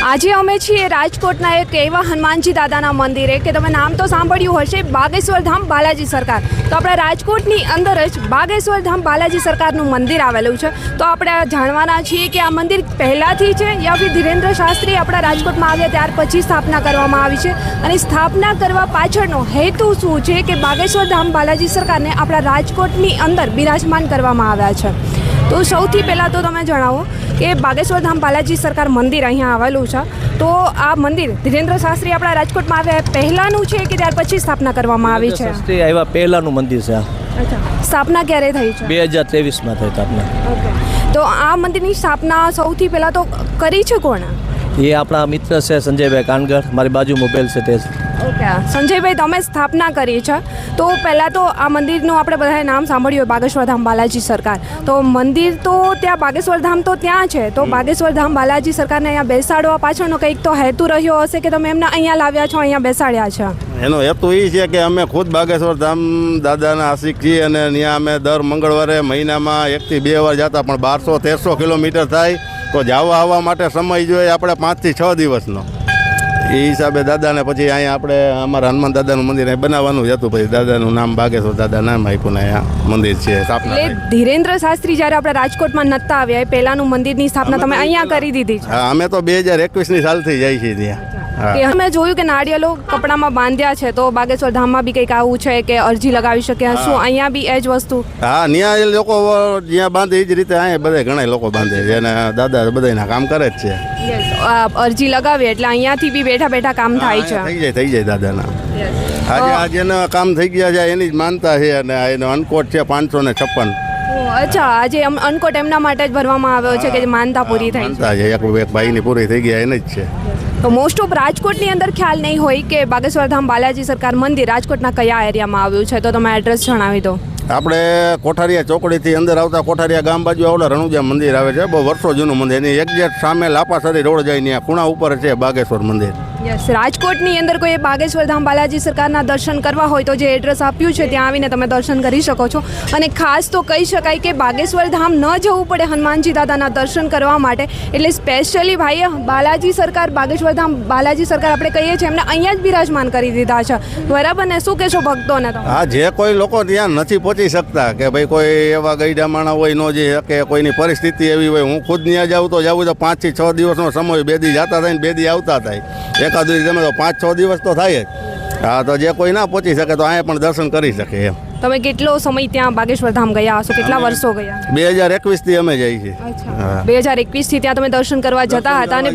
આજે અમે છીએ રાજકોટના એક એવા હનુમાનજી દાદાના મંદિરે કે તમે નામ તો સાંભળ્યું હશે, બાગેશ્વર ધામ બાલાજી સરકાર. તો આપણા રાજકોટની અંદર જ બાગેશ્વર ધામ બાલાજી સરકારનું મંદિર આવેલું છે. તો આપણે જાણવાના છીએ કે આ મંદિર પહેલાંથી છે યા ફિર ધીરેન્દ્ર શાસ્ત્રી આપણા રાજકોટમાં આવ્યા ત્યાર પછી સ્થાપના કરવામાં આવી છે. અને સ્થાપના કરવા પાછળનો હેતુ શું છે કે બાગેશ્વર ધામ બાલાજી સરકારને આપણા રાજકોટની અંદર બિરાજમાન કરવામાં આવ્યા છે. તો સૌથી પહેલાં તો તમે જણાવો કે બાગેશ્વર ધામ બાલાજી સરકાર મંદિર અહીંયા આવેલું છે. તો આ મંદિર ધીરેન્દ્ર શાસ્ત્રી આપણા રાજકોટમાં આવ્યા પહેલાંનું છે કે ત્યાર પછી સ્થાપના કરવામાં આવી છે? શાસ્ત્રી આવ્યા પહેલાંનું મંદિર છે. અચ્છા, સ્થાપના ક્યારે થઈ છે? 2023માં થઈ સ્થાપના. ઓકે, તો આ મંદિરની સ્થાપના સૌથી પહેલાં તો કરી છે કોણે? એ આપણા મિત્ર છે સંજયભાઈ કાનગર, મારી બાજુ મોબાઈલ છે તે. ઓકે, સંજયભાઈ તમે સ્થાપના કરી છે. તો પહેલાં તો આ મંદિરનું આપણે બધાએ નામ સાંભળ્યું હોય, બાગેશ્વર ધામ બાલાજી સરકાર. તો મંદિર તો ત્યાં બાગેશ્વર ધામ તો ત્યાં છે, તો બાગેશ્વર ધામ બાલાજી સરકારને અહીંયા બેસાડવા પાછળનો કંઈક તો હેતુ રહ્યો હશે કે તમે એમને અહીંયા લાવ્યા છો, અહીંયા બેસાડ્યા છે? એનો હેતુ એ છે કે અમે ખુદ બાગેશ્વર ધામ દાદાના આશિક છીએ અને ત્યાં અમે દર મંગળવારે મહિનામાં 1 થી 2 વાર જતા, પણ 1200-1300 કિલોમીટર થાય તો જવા આવવા માટે સમય જોઈએ આપણે 5 થી 6 દિવસનો. એ હિસાબે દાદાને પછી અહીંયા આપણે અમારા હનુમાન દાદાનું મંદિર અહીં બનાવવાનું જ હતું. પછી દાદાનું નામ બાગેશ્વર દાદા નામ આપ્યું ને અહીંયા મંદિર છે સ્થાપના. એટલે ધીરેન્દ્ર શાસ્ત્રી જ્યારે આપણે રાજકોટમાં નહોતા આવ્યા એ પહેલાંનું મંદિરની સ્થાપના તમે અહીંયા કરી દીધી છે? હા, અમે તો 2021ની સાલથી જઈએ છીએ ત્યાં. કે અમે જોયું કે નાળિયેરો કપડામાં બાંધ્યા છે, તો બાગેશ્વર ધામમાં બી કંઈક આવું છે કે અરજી લગાવી શકે? શું અહીંયા બી એ જ વસ્તુ? હા, ત્યાં એ લોકો જ્યાં બાંધે એ જ રીતે અહીંયા બધા ઘણા લોકો બાંધે છે અને દાદા બધાના કામ કરે જ છે. અરજી લગાવી એટલે અહીંયાથી બી બેઠા બેઠા કામ થાય છે? થઈ જાય દાદાના. આજે જેના કામ થઈ ગયા છે એની જ માનતા છે અને એનો અનકોટ છે 556. અચ્છા, આજે અનકોટ એમના માટે જ ભરવામાં આવ્યો છે કે માનતા પૂરી થઈ છે. એક ભાઈની પૂરી થઈ ગયા એને જ છે. તો મોસ્ટ ઓફ રાજકોટની અંદર ખ્યાલ નહીં હોય કે બાગેશ્વર ધામ બાલાજી સરકાર મંદિર રાજકોટના કયા એરિયામાં આવ્યું છે, તો તમે એડ્રેસ જણાવી દો. આપણે કોઠારિયા ચોકડીથી અંદર આવતા કોઠારિયા ગામ બાજુ આવડે રણુજા મંદિર આવે છે, બહુ વર્ષો જૂનું મંદિર. એની એક્ઝેક્ટ સામે લાપાસરી રોડ જાય ત્યાં ખૂણા ઉપર છે બાગેશ્વર મંદિર. યસ, રાજકોટની અંદર કોઈ બાગેશ્વર ધામ બાલાજી સરકારના દર્શન કરવા હોય તો જે એડ્રેસ આપ્યું છે ત્યાં આવીને તમે દર્શન કરી શકો છો. અને ખાસ તો કહી શકાય કે બાગેશ્વર ધામ ન જવું પડે હનુમાનજી દાદાના દર્શન કરવા માટે, એટલે સ્પેશિયલી ભાઈએ બાલાજી સરકાર બાગેશ્વર ધામ બાલાજી સરકાર આપણે કહીએ છીએ એમને અહીંયા જ બિરાજમાન કરી દીધા છે, બરાબર ને? શું કહેશો ભક્તોને? હા, જે કોઈ લોકો ત્યાં નથી પહોંચી શકતા કે ભાઈ કોઈ એવા ગઈઢા માણા હોય ન જઈ શકે, કોઈની પરિસ્થિતિ એવી હોય, હું ખુદ ત્યાં જાઉં તો 5 થી 6 દિવસનો સમય, 2 દી જતા થાય ને 2 દી આવતા થાય, એકાદ તમે તો 5-6 દિવસ તો થાય જ. હા, તો જે કોઈ ના પહોંચી શકે તો અહીંયા પણ દર્શન કરી શકે એમ. તમે કેટલો સમય ત્યાં બાગેશ્વર ધામ ગયા હશો? કેટલા વર્ષો ગયા? 2021 થી અમે જઈએ છીએ. 2021 થી ત્યાં તમે દર્શન કરવા જતા હતા અને